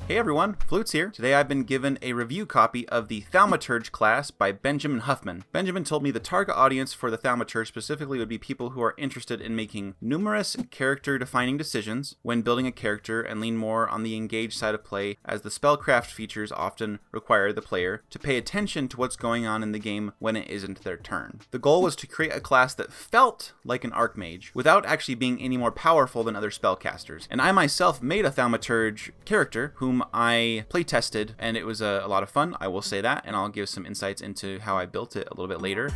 Hey everyone, Flutes here. Today I've been given a review copy of the Thaumaturge class by Benjamin Huffman. Benjamin told me the target audience for the Thaumaturge specifically would be people who are interested in making numerous character-defining decisions when building a character and lean more on the engaged side of play, as the spellcraft features often require the player to pay attention to what's going on in the game when it isn't their turn. The goal was to create a class that felt like an Archmage without actually being any more powerful than other spellcasters. And I myself made a Thaumaturge character whom I playtested, and it was a lot of fun, I will say that, and I'll give some insights into how I built it a little bit later.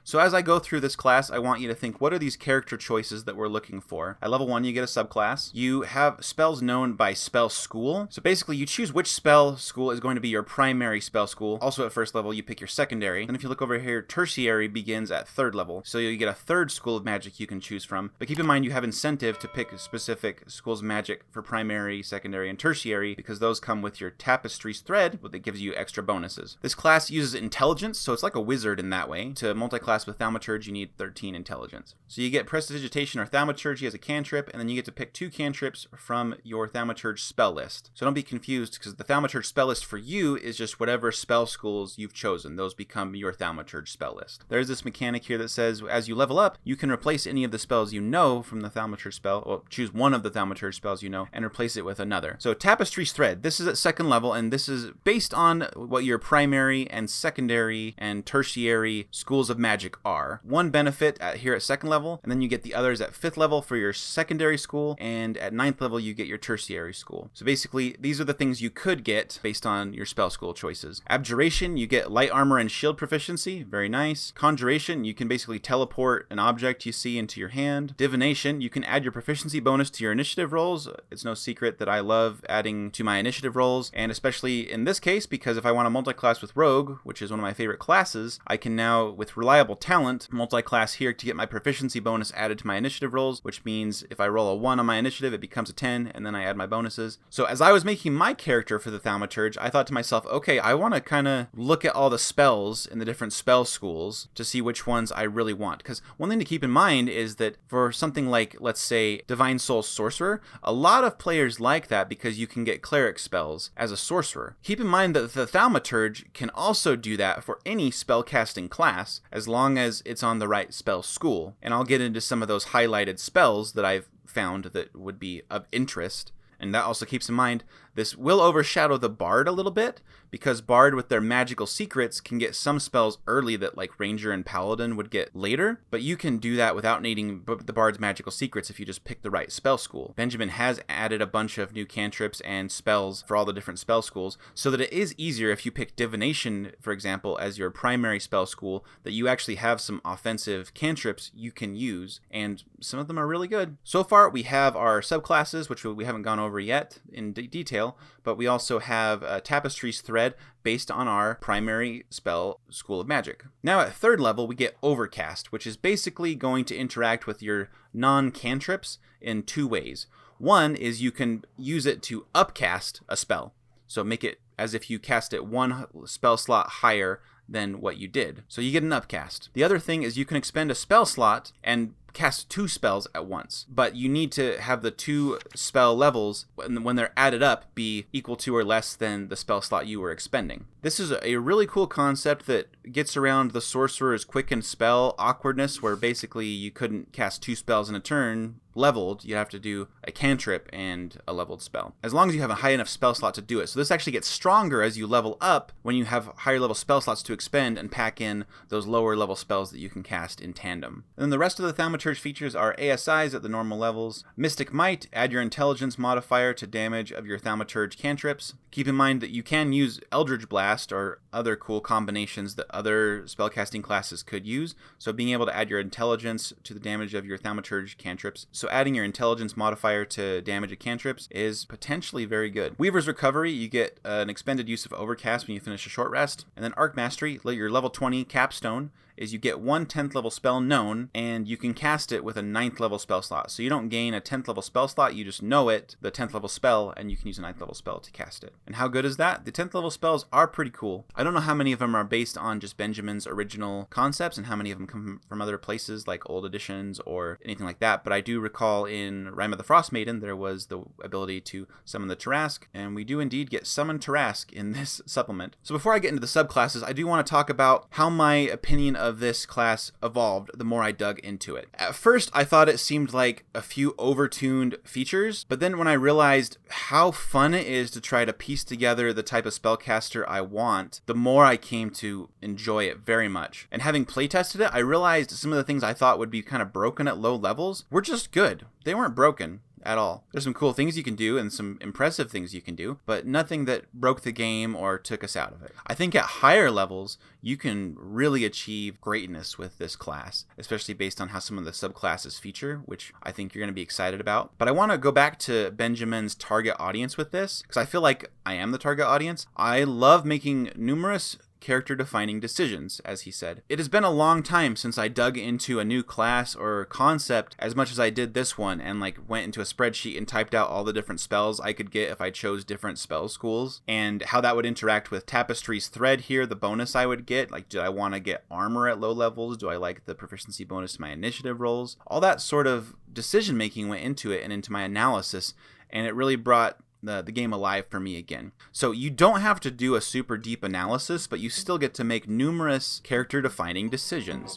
So as I go through this class, I want you to think, what are these character choices that we're looking for? At level 1, you get a subclass. You have spells known by spell school. So basically, you choose which spell school is going to be your primary spell school. Also at first level, you pick your secondary. And if you look over here, tertiary begins at 3rd level. So you get a 3rd school of magic you can choose from. But keep in mind, you have incentive to pick specific schools of magic for primary, secondary, and tertiary, because those come with your Tapestry's Thread, that gives you extra bonuses. This class uses intelligence, so it's like a wizard in that way. To multi-class with Thaumaturge, you need 13 intelligence. So you get Prestidigitation or Thaumaturgy as a cantrip, and then you get to pick 2 cantrips from your Thaumaturge spell list. So don't be confused, because the Thaumaturge spell list for you is just whatever spell schools you've chosen. Those become your Thaumaturge spell list. There's this mechanic here that says as you level up, you can replace any of the spells you know from the Thaumaturge spell, or choose one of the Thaumaturge spells you know, and replace it with another. So Tapestry's Thread, this is at 2nd level, and this is based on what your primary and secondary and tertiary schools of magic are. One benefit here at 2nd level, and then you get the others at 5th level for your secondary school, and at 9th level you get your tertiary school. So basically, these are the things you could get based on your spell school choices. Abjuration, you get light armor and shield proficiency, very nice. Conjuration, you can basically teleport an object you see into your hand. Divination, you can add your proficiency bonus to your initiative rolls. It's no secret that I love adding to my initiative rolls, and especially in this case, because if I want to multi-class with Rogue, which is one of my favorite classes, I can now, with reliable talent, multi-class here to get my proficiency bonus added to my initiative rolls, which means if I roll a 1 on my initiative, it becomes a 10, and then I add my bonuses. So as I was making my character for the Thaumaturge, I thought to myself, okay, I want to kind of look at all the spells in the different spell schools to see which ones I really want. Because one thing to keep in mind is that for something like, let's say, Divine Soul Sorcerer, a lot of players like that because you can get cleric spells as a sorcerer. Keep in mind that the Thaumaturge can also do that for any spellcasting class, as long as it's on the right spell school. And I'll get into some of those highlighted spells that I've found that would be of interest. And that also keeps in mind, this will overshadow the Bard a little bit, because Bard with their magical secrets can get some spells early that like Ranger and Paladin would get later, but you can do that without needing the Bard's magical secrets if you just pick the right spell school. Benjamin has added a bunch of new cantrips and spells for all the different spell schools, so that it is easier if you pick Divination, for example, as your primary spell school, that you actually have some offensive cantrips you can use, and some of them are really good. So far, we have our subclasses, which we haven't gone over yet in detail, but we also have Tapestry's Thread based on our primary spell school of magic. Now at 3rd level, we get Overcast, which is basically going to interact with your non-cantrips in 2 ways. One is you can use it to upcast a spell, so make it as if you cast it 1 spell slot higher than what you did. So you get an upcast. The other thing is you can expend a spell slot and cast 2 spells at once, but you need to have the 2 spell levels, when they're added up, be equal to or less than the spell slot you were expending. This is a really cool concept that gets around the sorcerer's quicken spell awkwardness, where basically you couldn't cast 2 spells in a turn leveled. You have to do a cantrip and a leveled spell, as long as you have a high enough spell slot to do it. So this actually gets stronger as you level up, when you have higher level spell slots to expend and pack in those lower level spells that you can cast in tandem. And then the rest of the Thaumaturge features are ASIs at the normal levels. Mystic Might, add your intelligence modifier to damage of your Thaumaturge cantrips. Keep in mind that you can use Eldritch Blast or other cool combinations that other spellcasting classes could use, so being able to add your intelligence to the damage of your Thaumaturge cantrips. So adding your intelligence modifier to damage of cantrips is potentially very good. Weaver's Recovery, you get an expended use of Overcast when you finish a short rest. And then Arc Mastery, your level 20 capstone, is you get one 10th level spell known, and you can cast it with a 9th level spell slot. So you don't gain a 10th level spell slot, you just know it, the 10th level spell, and you can use a 9th level spell to cast it. And how good is that? The 10th level spells are pretty cool. I don't know how many of them are based on just Benjamin's original concepts and how many of them come from other places like old editions or anything like that, but I do recall in Rime of the Frost Maiden there was the ability to summon the Tarrasque, and we do indeed get Summon Tarrasque in this supplement. So before I get into the subclasses, I do want to talk about how my opinion of this class evolved the more I dug into it. At first, I thought it seemed like a few overtuned features, but then when I realized how fun it is to try to piece together the type of spellcaster I want, the more I came to enjoy it very much. And having playtested it, I realized some of the things I thought would be kind of broken at low levels were just good. They weren't broken at all. There's some cool things you can do and some impressive things you can do, but nothing that broke the game or took us out of it. I think at higher levels, you can really achieve greatness with this class, especially based on how some of the subclasses feature, which I think you're going to be excited about. But I want to go back to Benjamin's target audience with this, because I feel like I am the target audience. I love making numerous character-defining decisions, as he said. It has been a long time since I dug into a new class or concept as much as I did this one and went into a spreadsheet and typed out all the different spells I could get if I chose different spell schools and how that would interact with Tapestry's Thread here, the bonus I would get. Did I want to get armor at low levels? Do I like the proficiency bonus to my initiative rolls? All that sort of decision making went into it and into my analysis, and it really brought the game alive for me again. So you don't have to do a super deep analysis, but you still get to make numerous character-defining decisions.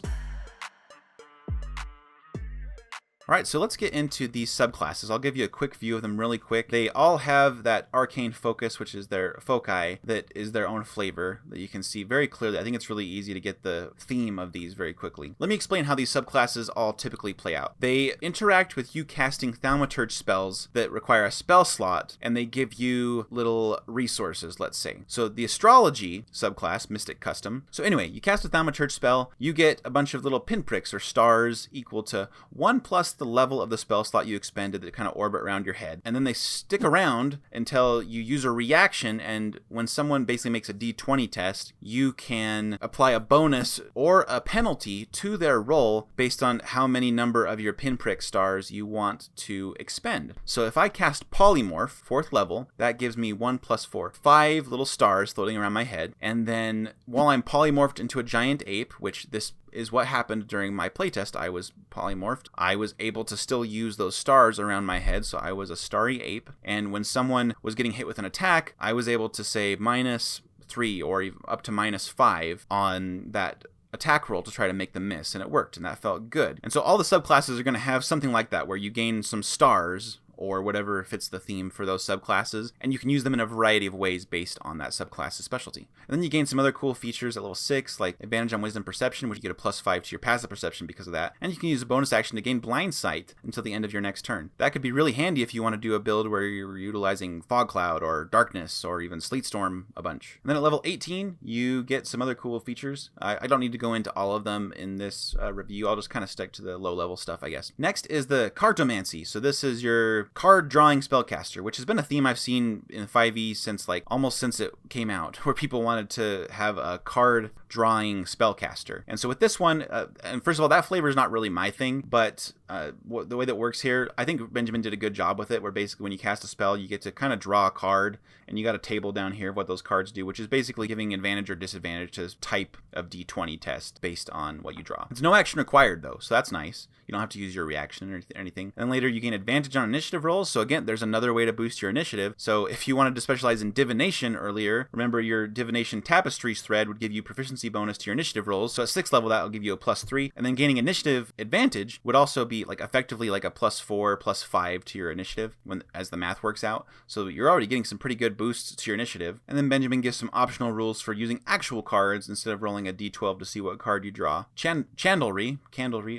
Alright, so let's get into these subclasses. I'll give you a quick view of them really quick. They all have that arcane focus, which is their foci, that is their own flavor that you can see very clearly. I think it's really easy to get the theme of these very quickly. Let me explain how these subclasses all typically play out. They interact with you casting Thaumaturge spells that require a spell slot, and they give you little resources, let's say. So the Astrology subclass, Mystic Custom. So anyway, you cast a Thaumaturge spell, you get a bunch of little pinpricks or stars equal to 1 plus the level of the spell slot you expended that kind of orbit around your head. And then they stick around until you use a reaction, and when someone basically makes a d20 test, you can apply a bonus or a penalty to their roll based on how many number of your pinprick stars you want to expend. So if I cast Polymorph, 4th level, that gives me 1 plus 4, 5 little stars floating around my head. And then while I'm polymorphed into a giant ape, which this is what happened during my playtest. I was polymorphed. I was able to still use those stars around my head, so I was a starry ape. And when someone was getting hit with an attack, I was able to say -3 or even up to -5 on that attack roll to try to make them miss, and it worked, and that felt good. And so all the subclasses are going to have something like that, where you gain some stars or whatever fits the theme for those subclasses, and you can use them in a variety of ways based on that subclass's specialty. And then you gain some other cool features at level 6, like advantage on wisdom perception, which you get a +5 to your passive perception because of that, and you can use a bonus action to gain blind sight until the end of your next turn. That could be really handy if you want to do a build where you're utilizing fog cloud or darkness or even sleet storm a bunch. And then at level 18, you get some other cool features. I don't need to go into all of them in this review. I'll just kind of stick to the low level stuff, I guess. Next is the Cartomancy. So this is your card drawing spellcaster, which has been a theme I've seen in 5e since almost since it came out, where people wanted to have a card drawing spellcaster. And so with this one, and first of all, that flavor is not really my thing, but the way that works here, I think Benjamin did a good job with it, where basically when you cast a spell, you get to kind of draw a card, and you got a table down here of what those cards do, which is basically giving advantage or disadvantage to type of d20 test based on what you draw. It's no action required though, so that's nice. You don't have to use your reaction or anything. And then later you gain advantage on initiative rolls, so again, there's another way to boost your initiative. So if you wanted to specialize in divination earlier, remember your divination Tapestry's Thread would give you proficiency bonus to your initiative rolls, so at 6th level that will give you a +3, and then gaining initiative advantage would also be effectively a +4, +5 to your initiative as the math works out. So you're already getting some pretty good boosts to your initiative. And then Benjamin gives some optional rules for using actual cards instead of rolling a d12 to see what card you draw. Candlery,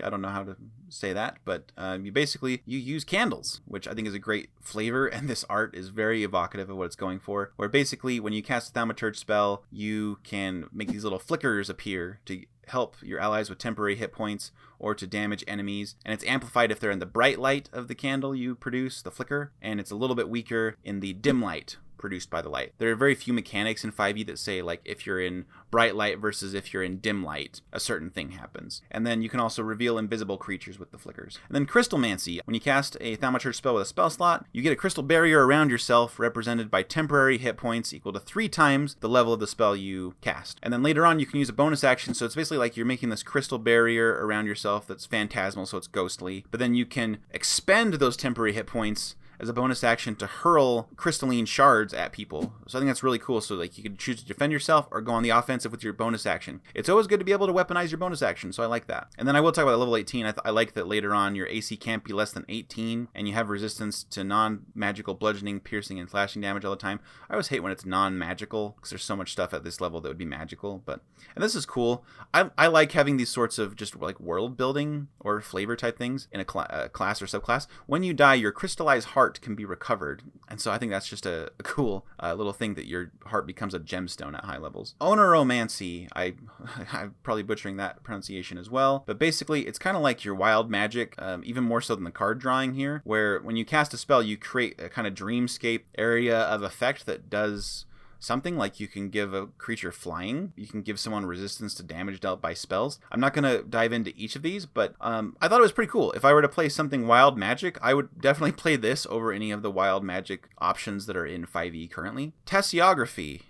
I don't know how to say that, but you use candles, which I think is a great flavor, and this art is very evocative of what it's going for, where basically when you cast a Thaumaturge spell, you can make these little flickers appear to help your allies with temporary hit points or to damage enemies, and it's amplified if they're in the bright light of the candle you produce, the flicker, and it's a little bit weaker in the dim light produced by the light. There are very few mechanics in 5e that say, like, if you're in bright light versus if you're in dim light, a certain thing happens. And then you can also reveal invisible creatures with the flickers. And then Crystalmancy. When you cast a Thaumaturge spell with a spell slot, you get a crystal barrier around yourself represented by temporary hit points equal to 3 times the level of the spell you cast. And then later on, you can use a bonus action, so it's basically like you're making this crystal barrier around yourself that's phantasmal, so it's ghostly. But then you can expend those temporary hit points as a bonus action to hurl crystalline shards at people. So I think that's really cool. So like you can choose to defend yourself or go on the offensive with your bonus action. It's always good to be able to weaponize your bonus action, so I like that. And then I will talk about level 18. I like that later on your AC can't be less than 18 and you have resistance to non-magical bludgeoning, piercing, and slashing damage all the time. I always hate when it's non-magical because there's so much stuff at this level that would be magical. And this is cool. I like having these sorts of just like world building or flavor type things in a class or subclass. When you die, your crystallized heart can be recovered, and so I think that's just a cool little thing that your heart becomes a gemstone at high levels. Oneiromancy, I'm probably butchering that pronunciation as well, but basically it's kind of like your wild magic, even more so than the card drawing here, where when you cast a spell you create a kind of dreamscape area of effect that does something. Like you can give a creature flying, you can give someone resistance to damage dealt by spells. I'm not going to dive into each of these, but I thought it was pretty cool. If I were to play something wild magic, I would definitely play this over any of the wild magic options that are in 5e currently. Tasseography.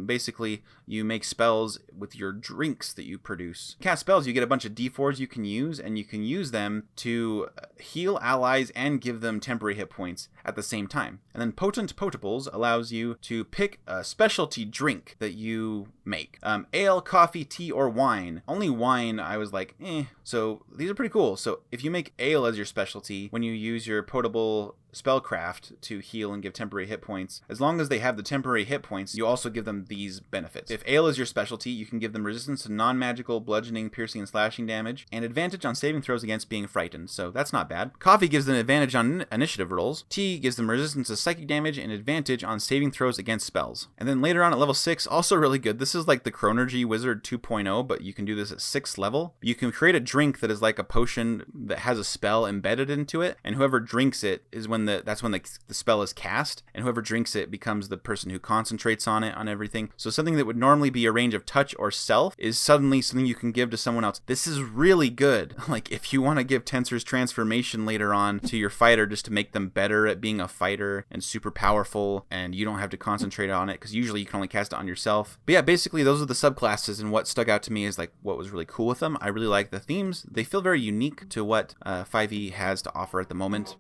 Basically, you make spells with your drinks that you produce. Cast spells, you get a bunch of d4s you can use, and you can use them to heal allies and give them temporary hit points at the same time. And then Potent Potables allows you to pick a specialty drink that you make. Ale, coffee, tea, or wine. Only wine, I was like, eh. So these are pretty cool. So if you make ale as your specialty, when you use your potable spellcraft to heal and give temporary hit points, as long as they have the temporary hit points, you also give them these benefits. If ale is your specialty, you can give them resistance to non-magical bludgeoning, piercing, and slashing damage, and advantage on saving throws against being frightened, so that's not bad. Coffee gives them advantage on initiative rolls. Tea gives them resistance to psychic damage and advantage on saving throws against spells. And then later on at level 6, also really good. This is like the Chronergy Wizard 2.0, but you can do this at 6th level. You can create a drink that is like a potion that has a spell embedded into it, and whoever drinks it is that's when the spell is cast, and whoever drinks it becomes the person who concentrates on it, on everything. So something that would normally be a range of touch or stealth is suddenly something you can give to someone else. This is really good. Like if you want to give Tensor's transformation later on to your fighter just to make them better at being a fighter and super powerful, and you don't have to concentrate on it because usually you can only cast it on yourself. But yeah, basically those are the subclasses, and what stuck out to me is like what was really cool with them. I really like the themes. They feel very unique to what 5e has to offer at the moment.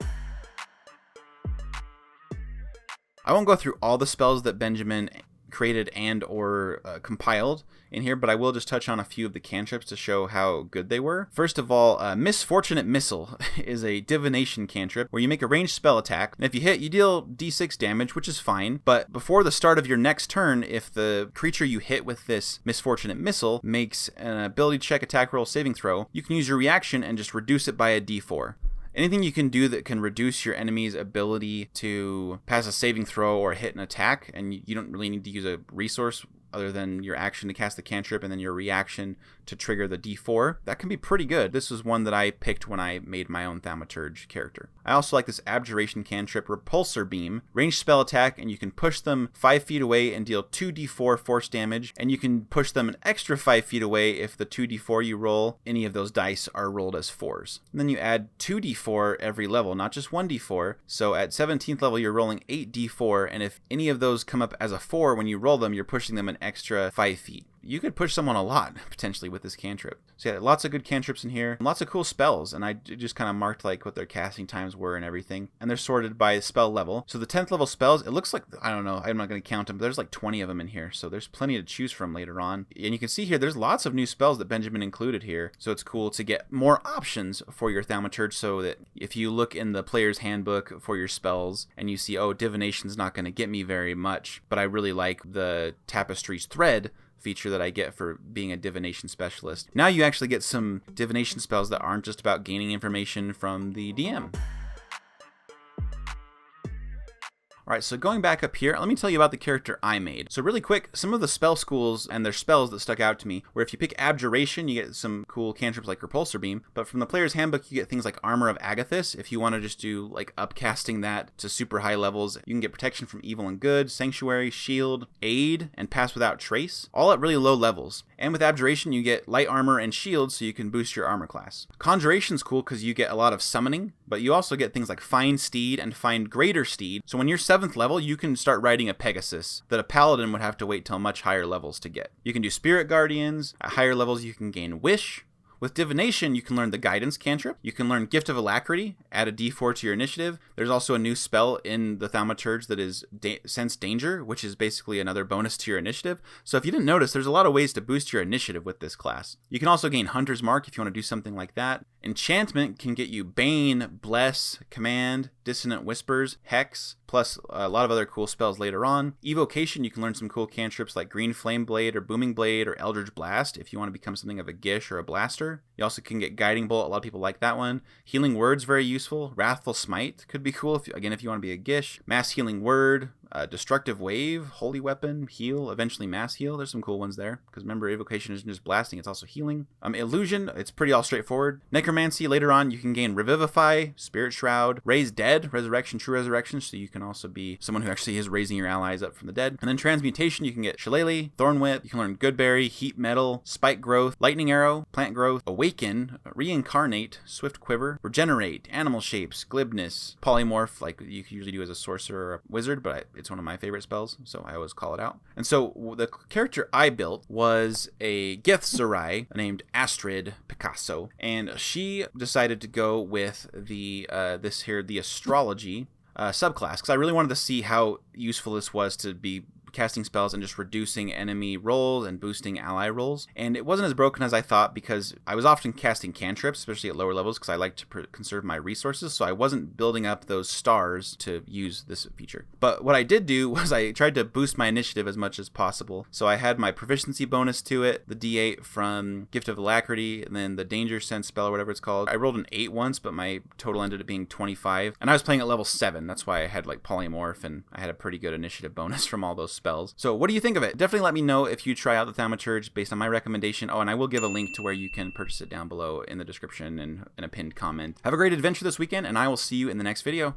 I won't go through all the spells that Benjamin created and or compiled in here, but I will just touch on a few of the cantrips to show how good they were. First of all, Misfortunate Missile is a divination cantrip where you make a ranged spell attack, and if you hit, you deal d6 damage, which is fine, but before the start of your next turn, if the creature you hit with this Misfortunate Missile makes an ability check, attack roll, saving throw, you can use your reaction and just reduce it by a d4. Anything you can do that can reduce your enemy's ability to pass a saving throw or hit an attack, and you don't really need to use a resource other than your action to cast the cantrip and then your reaction to trigger the d4, that can be pretty good. This was one that I picked when I made my own Thaumaturge character. I also like this Abjuration cantrip, Repulsor Beam, ranged spell attack, and you can push them 5 feet away and deal 2d4 force damage, and you can push them an extra 5 feet away if the 2d4 you roll, any of those dice are rolled as 4s. And then you add 2d4 every level, not just 1d4, so at 17th level you're rolling 8d4, and if any of those come up as a 4 when you roll them, you're pushing them an extra 5 feet. You could push someone a lot, potentially, with this cantrip. So yeah, lots of good cantrips in here. Lots of cool spells, and I just kind of marked like what their casting times were and everything. And they're sorted by spell level. So the 10th level spells, it looks like, I don't know, I'm not going to count them, but there's like 20 of them in here. So there's plenty to choose from later on. And you can see here, there's lots of new spells that Benjamin included here. So it's cool to get more options for your Thaumaturge, so that if you look in the player's handbook for your spells and you see, oh, divination's not going to get me very much, but I really like the Tapestry's Thread feature that I get for being a divination specialist. Now you actually get some divination spells that aren't just about gaining information from the DM. All right, so going back up here, let me tell you about the character I made. So really quick, some of the spell schools and their spells that stuck out to me were if you pick Abjuration, you get some cool cantrips like Repulsor Beam, but from the player's handbook, you get things like Armor of Agathis. If you want to just do like upcasting that to super high levels, you can get Protection from Evil and Good, Sanctuary, Shield, Aid, and Pass Without Trace, all at really low levels. And with Abjuration, you get Light Armor and Shield, so you can boost your armor class. Conjuration's cool because you get a lot of summoning, but you also get things like Find Steed and Find Greater Steed. So when you're 7th level, you can start riding a Pegasus that a Paladin would have to wait till much higher levels to get. You can do Spirit Guardians. At higher levels, you can gain Wish. With Divination, you can learn the Guidance cantrip. You can learn Gift of Alacrity, add a d4 to your initiative. There's also a new spell in the Thaumaturge that is Sense Danger, which is basically another bonus to your initiative. So if you didn't notice, there's a lot of ways to boost your initiative with this class. You can also gain Hunter's Mark if you want to do something like that. Enchantment can get you Bane, Bless, Command, Dissonant Whispers, Hex, plus a lot of other cool spells later on. Evocation, you can learn some cool cantrips like Green Flame Blade or Booming Blade or Eldritch Blast if you want to become something of a Gish or a Blaster. You also can get Guiding Bolt. A lot of people like that one. Healing Word's very useful. Wrathful Smite could be cool, if you want to be a Gish. Mass Healing Word. Destructive Wave, Holy Weapon, Heal, eventually Mass Heal. There's some cool ones there, because remember, Evocation isn't just blasting, it's also healing. Illusion, it's pretty all straightforward. Necromancy, later on, you can gain Revivify, Spirit Shroud, Raise Dead, Resurrection, True Resurrection, so you can also be someone who actually is raising your allies up from the dead. And then Transmutation, you can get Shillelagh, Thorn Whip, you can learn Goodberry, Heat Metal, Spike Growth, Lightning Arrow, Plant Growth, Awaken, Reincarnate, Swift Quiver, Regenerate, Animal Shapes, Glibness, Polymorph, like you can usually do as a sorcerer or a wizard, but it's one of my favorite spells, so I always call it out. And so the character I built was a Githzerai named Astrid Picasso, and she decided to go with the the astrology subclass, because I really wanted to see how useful this was to be casting spells and just reducing enemy rolls and boosting ally rolls. And it wasn't as broken as I thought, because I was often casting cantrips, especially at lower levels, because I like to conserve my resources, so I wasn't building up those stars to use this feature. But what I did do was I tried to boost my initiative as much as possible. So I had my proficiency bonus to it, the d8 from Gift of Alacrity, and then the Danger Sense spell, or whatever it's called. I rolled an 8 once, but my total ended up being 25. And I was playing at level 7. That's why I had like Polymorph, and I had a pretty good initiative bonus from all those spells. So what do you think of it? Definitely let me know if you try out the Thaumaturge based on my recommendation. Oh, and I will give a link to where you can purchase it down below in the description and in a pinned comment. Have a great adventure this weekend, and I will see you in the next video.